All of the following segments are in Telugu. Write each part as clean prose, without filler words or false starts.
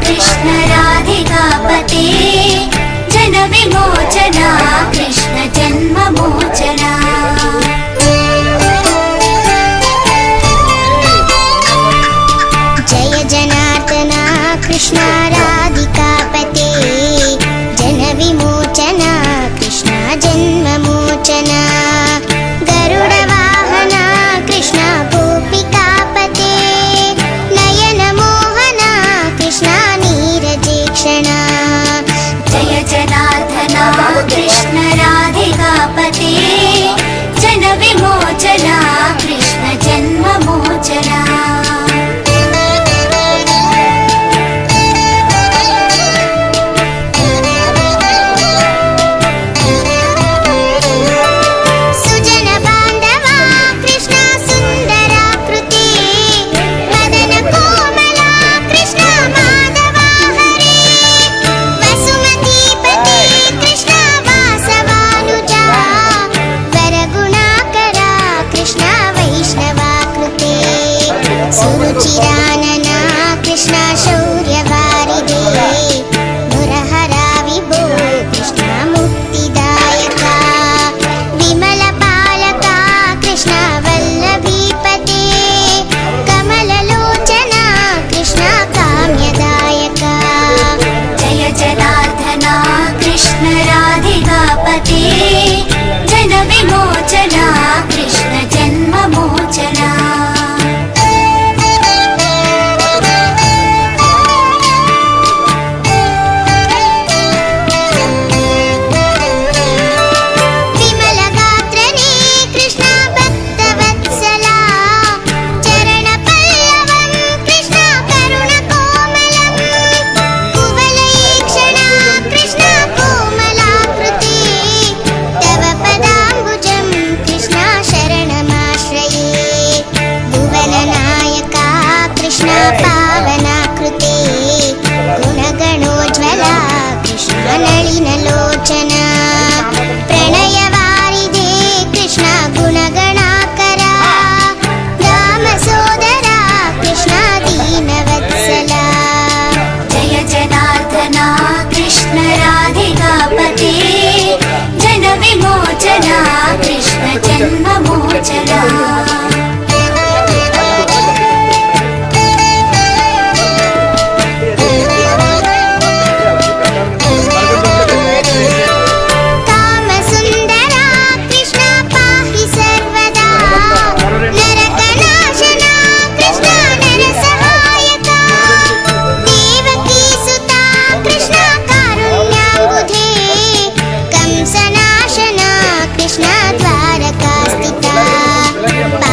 कृष्ण राधिकापते जन विमोचना कृष्ण जन्म मोचना जय जनार्दना कृष्ण राधिकापते जन विमोचना कृष्ण जन्म मोचना गरुड वाहना कृष्ण गोपिकापते नयन मोहना कृष्ण नीरजेक्षणा जय जनार्दना कृष्ण राधिकापते जन विमोचना कृष्ण जन्म मोचना सुरुचिरानना कृष्ण शौर्यवारिदे मुरहरा विभो कृष्ण मुक्तिदायका विमलपालका कृष्ण वल्लभीपते कमललोचना कृष्ण काम्यदायका जय जनार्दना कृष्ण राधिकापते जन विमोचना कृष्ण जन्म मोचना नलिनलोचना प्रणयवारिदे कृष्ण गुणगणाकरा दामसोदरा कृष्ण दीनवत्सला जय जनार्दना कृष्ण राधिकापते जन विमोचना कृष्ण जन्म मोचना कृष्ण द्वारका स्थिता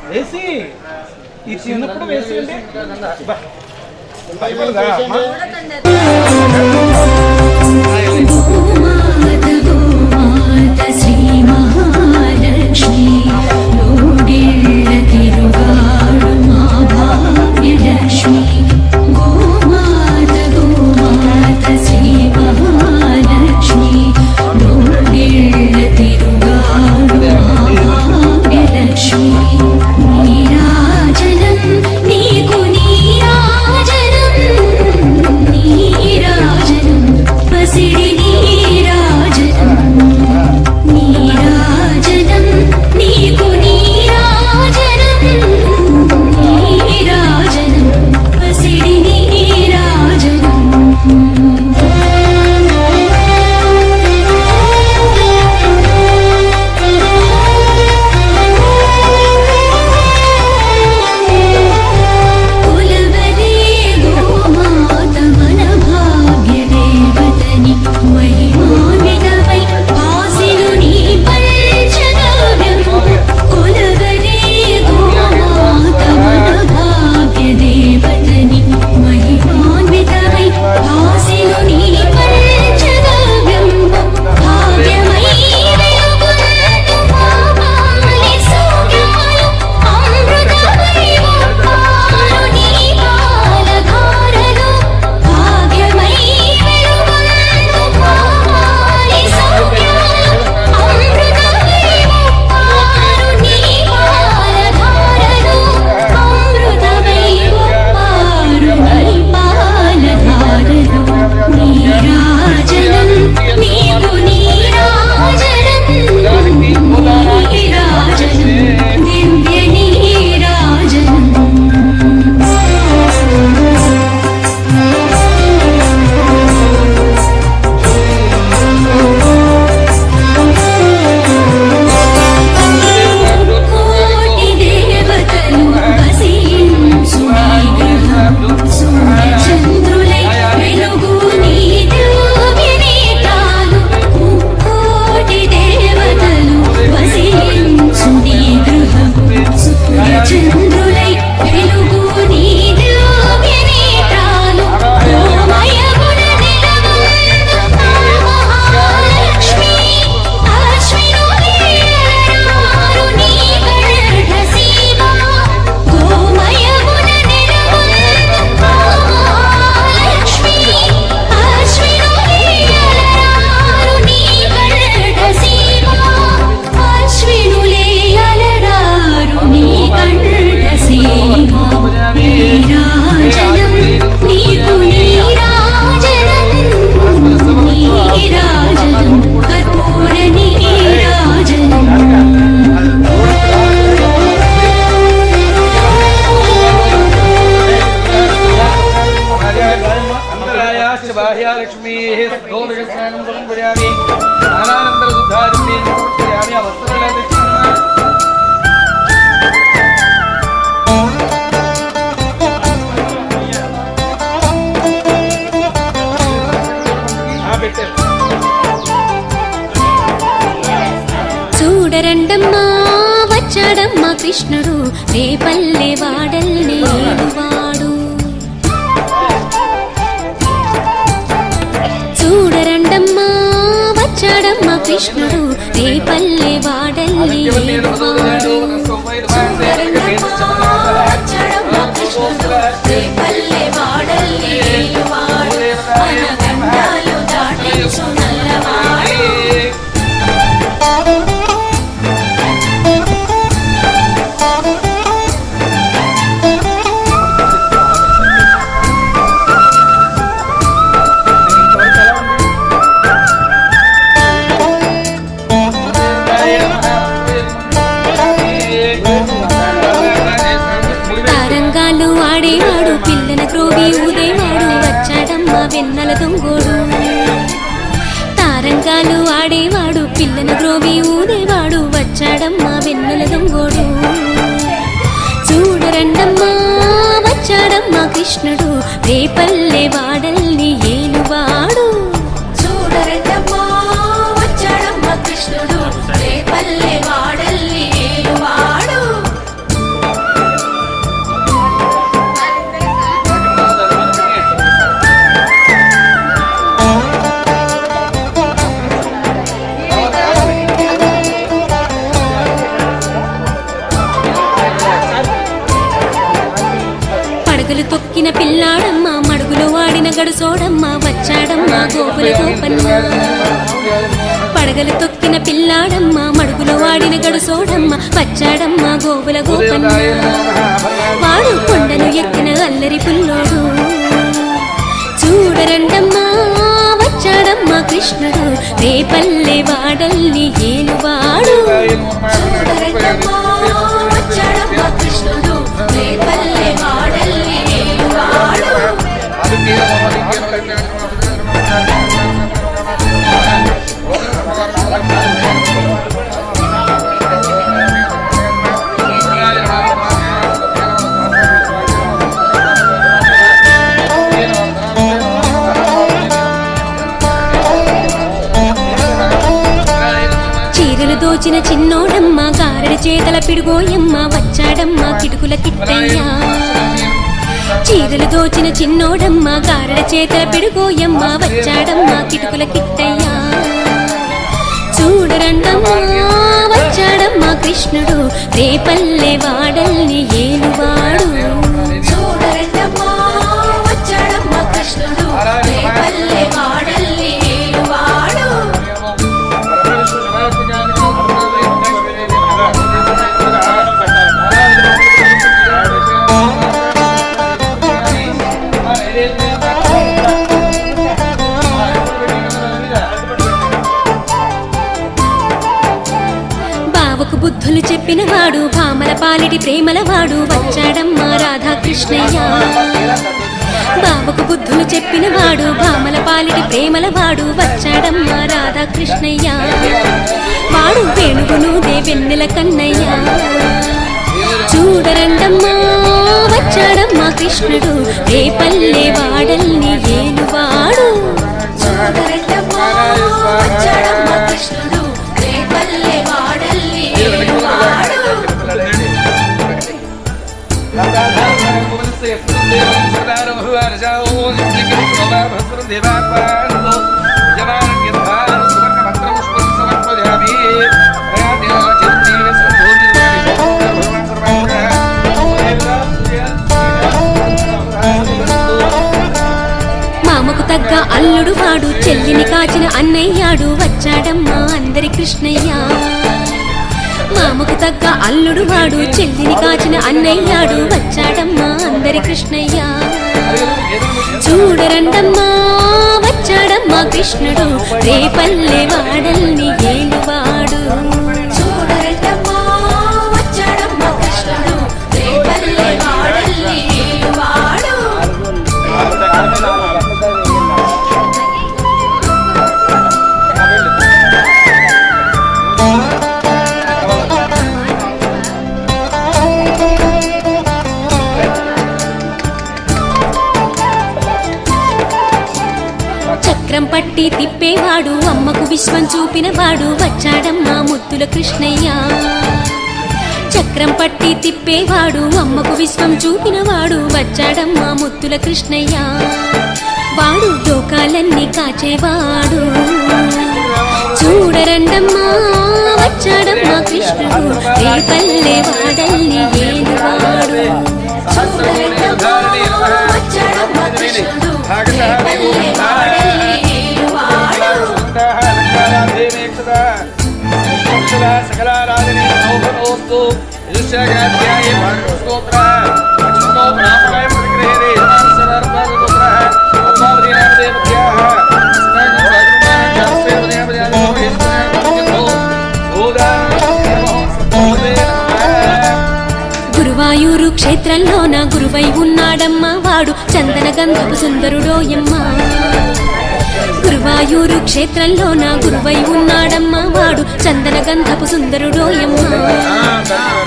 వేసి ఈ చిన్నప్పుడు వేసి శ్రీ మహాలక్ష్మి తిరుగాడు మా భాగ్యలక్ష్మి గోమాత గోమాత శ్రీ మహాలక్ష్మి తిరుగాడు మా భాగ్యలక్ష్మి నీరాజనం నీకు నీరాజనం నీరాజనం పసిడి నీరాజనం నీరాజనం నీకు నీరాజనం నీరాజనం పసిడి నీరాజనం కులవలే గోమాత మన భాగ్యదేవతని మహిమాన్వితవై ఆశిలు నీ పంచగవ్యం కులవలే గోమాత మన భాగ్యదేవతని మహిమాన్వితవై ఆశిలు నీ పంచగవ్యం భాగ్యమై వెలుగొందు పాపాలి సౌఖ్యాలు అమృతమై ఒప్పారు నీ పాలధారలు భాగ్యమై వెలుగొందు పాపాలి సౌఖ్యాలు అమృతమై ఒప్పారు నీ పాలధారలు అమృతమై ఒప్పారు నీ పాలధారలు నీరాజనం నీకు నీరాజనం నీరాజనం దివ్య నీరాజనం కోటి దేవతలు వసించు నీ గృహం సూర్యచంద్రులై వెలుగు నీ దివ్య నేత్రాలు కోటి దేవతలు వసించు నీ గృహం సూర్యచంద్రులై వెలుగు నీ దివ్య నేత్రాలు ఓమయ గుణ నిలవందు మహాలక్ష్మి అశ్వినులీలరారు నీ గర్భ సీమ ఓమయ గుణ నిలవందు మహాలక్ష్మి అశ్వినులీలరారు నీ గర్భ సీమ అశ్వినులీలరారు నీ గర్భ సీమ నీరాజనం నీకు నీరాజనం నీరాజనం కర్పూర నీరాజనం అంతరాయాశ్చ బాహ్యాలక్ష్మీ గౌరస్నానం సమర్పయామి స్నానానంతర శుద్ధాదిని సమర్పయామి అవస్త్రలక్షణ చూడరండమ్మా వచ్చాడమ్మా కృష్ణుడు రేపల్లె వాడల్ని వాడు చూడరండమ్మా వచ్చాడమ్మా కృష్ణుడు రేపల్లె వాడల్ని వాడు వచ్చాడమ్మా కృష్ణుడు రేపల్లె వాడల్ని వాడు అనగండాలు దాటించు నల్లవాడు తారంగాలు ఆడేవాడు పిల్లన క్రోవి ఊదేవాడు వచ్చాడమ్మా వెన్నెల దొంగోడు తారంగాలు ఆడేవాడు పిల్లన క్రోవి ఊదేవాడు వచ్చాడమ్మా వెన్నెల దొంగోడు చూడరండమ్మా వచ్చాడమ్మా కృష్ణుడు రేపల్లె వాడల్ని ఏలువాడు చూడరండమ్మా వచ్చాడమ్మా కృష్ణుడు గడుసోడమ్మ వచ్చాడమ్మ గోపుల గోపన్న పడగలు తొక్కిన పిల్లాడమ్మ మడుగులో వాడిన గడుసోడమ్మ వచ్చాడమ్మ గోపుల గోపన్న వాడు కొండను ఎక్కిన అల్లరి పుల్లోడు చూడరండమ్మా వచ్చాడమ్మ కృష్ణుడు రేపల్లె వాడల్ని ఏలువాడు చూడరండమ్మా వచ్చాడమ్మ కృష్ణుడు రేపల్లె వాడల్ని ఏలువాడు దోచిన చిన్నోడమ్మ గారెడి చేతల పిడుగోయమ్మ వచ్చాడమ్మ కిటుకుల కిట్టయ్య చీరలు దోచిన చిన్నోడమ్మ గారెడ చేతల పిడుగోయమ్మ వచ్చాడమ్మ కిటుకుల కిట్టయ్య చూడరండమ్మా వచ్చాడమ్మ కృష్ణుడు రేపల్లె వాడల్ని ఏలువాడు చూడరండమ్మా వచ్చాడమ్మ కృష్ణుడు రేపల్లె వాడల్ని ఏలువాడు బావకు బుద్ధులు చెప్పినవాడు భామల పాలిటి ప్రేమలవాడు వచ్చాడమ్మా రాధాకృష్ణయ్య బావకు బుద్ధులు చెప్పినవాడు భామల పాలిటి ప్రేమలవాడు వచ్చాడమ్మా రాధాకృష్ణయ్య వాడు వేణుగును దేవెన్నెల కన్నయ్య చూడరండమ్మా వచ్చాడమ్మా కృష్ణుడు రేపల్లె వాడల్ని ఏలువాడు చూడరండమ్మా వచ్చాడమ్మా కృష్ణుడు రేపల్లె వాడల్ని ఏలువాడు మామకు తగ్గ అల్లుడు వాడు చెల్లిని కాచిన అన్నయ్యాడు వచ్చాడమ్మా అందరి కృష్ణయ్య మామకు తగ్గ అల్లుడు వాడు చెల్లిని కాచిన అన్నయ్యాడు వచ్చాడమ్మా అందరి కృష్ణయ్య చూడరండమ్మా వచ్చాడమ్మా కృష్ణుడు రేపల్లె వాడల్ని ఏలువాడు చూడరండమ్మా వచ్చాడమ్మా కృష్ణుడు రేపల్లె వాడల్ని ఏలువాడు చక్రం పట్టి తిప్పేవాడు అమ్మకు విశ్వం చూపినవాడు వచ్చాడమ్మా ముద్దుల కృష్ణయ్య చక్రం పట్టి తిప్పేవాడు అమ్మకు విశ్వం చూపినవాడు వచ్చాడమ్మా ముద్దుల కృష్ణయ్య వాడు లోకాలన్నీ కాచేవాడు చూడరండమ్మా వచ్చాడమ్మా కృష్ణుడు రేపల్లె వాడల్ని ఏలువాడు చూడరండమ్మా వచ్చాడమ్మా కృష్ణుడు రేపల్లె వాడల్ని ఏలువాడు సకలారాధనే నోస్తు యుష్యాధ్యాయ స్తోత్ర లక్ష్మణో బ్రాహ్మణాయ ప్రతిగ్రహే సర్వర్వగోత్ర అద్భావతి నామదేవత్యాః గురువాయూరు క్షేత్రంలోన గురువై ఉన్నాడమ్మా వాడు చందన గంధపు సుందరుడోయమ్మ గురువాయూరు క్షేత్రంలోన గురువై ఉన్నాడమ్మా వాడు చందన గంధపు సుందరుడోయమ్మ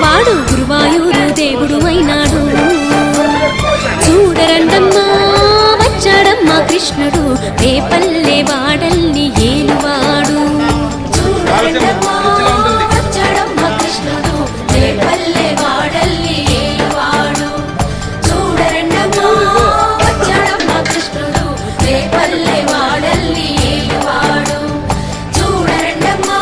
వాడు గురువాయూరు దేవుడు అయినాడు చూడరండమ్మా వచ్చాడమ్మా కృష్ణుడు రేపల్లె వాడల్ని ఏలువాడు చూడరండమ్మా వచ్చాడమ్మా కృష్ణుడు రేపల్లె వాడల్ని ఏలువాడు చూడరండమ్మా వచ్చాడమ్మా కృష్ణుడు రేపల్లె వాడల్ని ఏలువాడు చూడరండమ్మా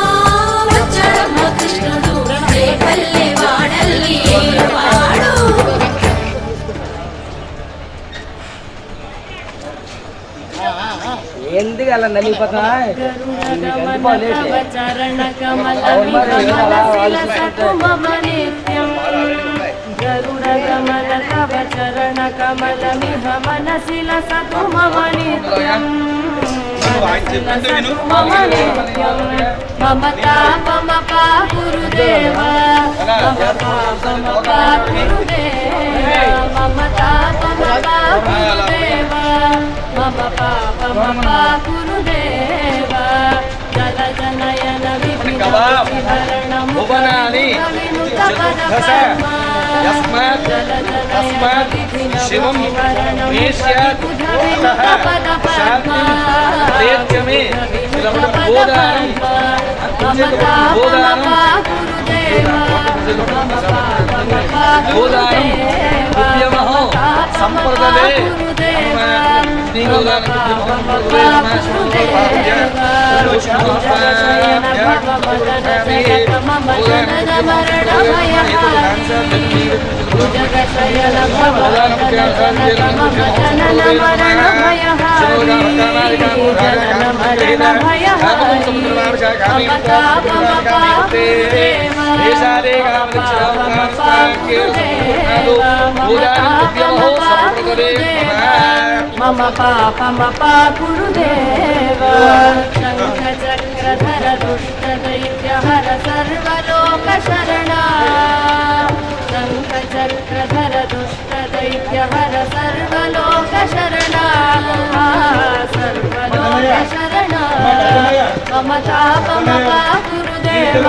వచ్చాడమ్మా కృష్ణుడు రేపల్లె వాడల్ని ఏలువాడు చరణ కమల మమ నిత్యం గరుడ గమన తవ చరణ కమల మిహ మనసి లసతు మమ నిత్యం మమ నిత్యం మమ తాపమ పా గురుదేవ మమ పాపమ పా గురుదేవ మమ తాపమ పా గురుదేవ మమ పాపమ పా గురుదేవ జల జనయన విపిన విహరణ భువనాని యస్మాత్ తస్మాత్ శివం మేష్యాత్ శాంతిమే బోధానం బోధానం ఉద్యమః సంప్రదలే మమ పాపమ పా గురుదేవ శంఖ చక్రధర దుష్ట దైత్య హర సర్వలోక శరణా శంఖ చక్రధర దుష్ట దైత్య హర సర్వలోక శరణా సర్వలోక శరణా మమ తాపమ పా గురుదేవ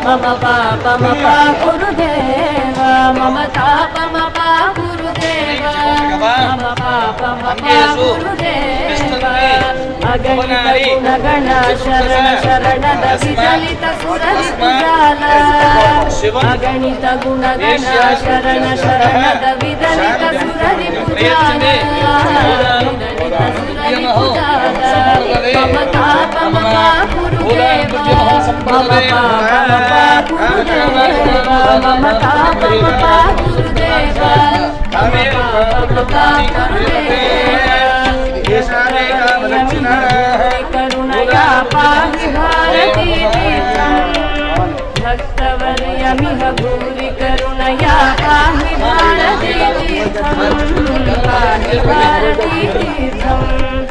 మమ పాపమ పా గురుదేవ మమ తాపమ పా గురుదేవ మమ పాపమ పా గురుదేవ అగణిత గుణగణ శరణ శరణద విచలిత సురరి పుజాల అగణిత గుణగణ శరణ శరణద విదలిత సురరి పుజాల విదలిత సురరి పుజాల మమ తాపమ పా గురుదేవ మమ పాపమ పా గురుదేవ మమ తాపమ పా గురుదేవ మమ పాపమ పా గురుదేవ కరుణయా పాహి భారతీ భక్తవర్యమిహ భూరి కరుణయా పాహి భారతీ పాహి భారతీ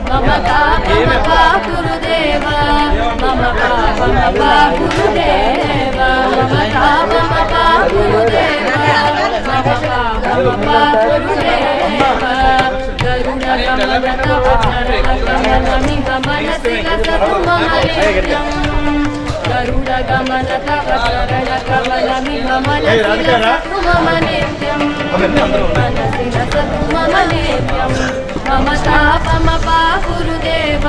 మమ తాపమ పా గురుదేవ మమ పాపమ పా గురుదేవ మమ తాపమ పా గురుదేవ మమ పాపమ పా గురుదేవ గరుడ గమన తవ చరణ కమల మిహ మనసి లసతు మమ నిత్యం గరుడ గమన తవ చరణ కమల మిహ మనసి లసతు మమ నిత్యం మనసి లసతు మమ నిత్యం మమ తాపమ పా గురుదేవ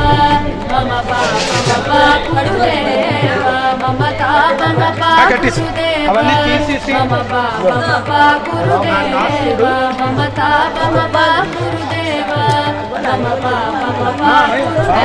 మమ పాపమ పా గురుదేవ మమ తాపమ పా గురుదేవ మమ పాపమ పా గురుదేవ మమ తాపమ పా గురుదేవ మమ పాపమ పా గురుదేవ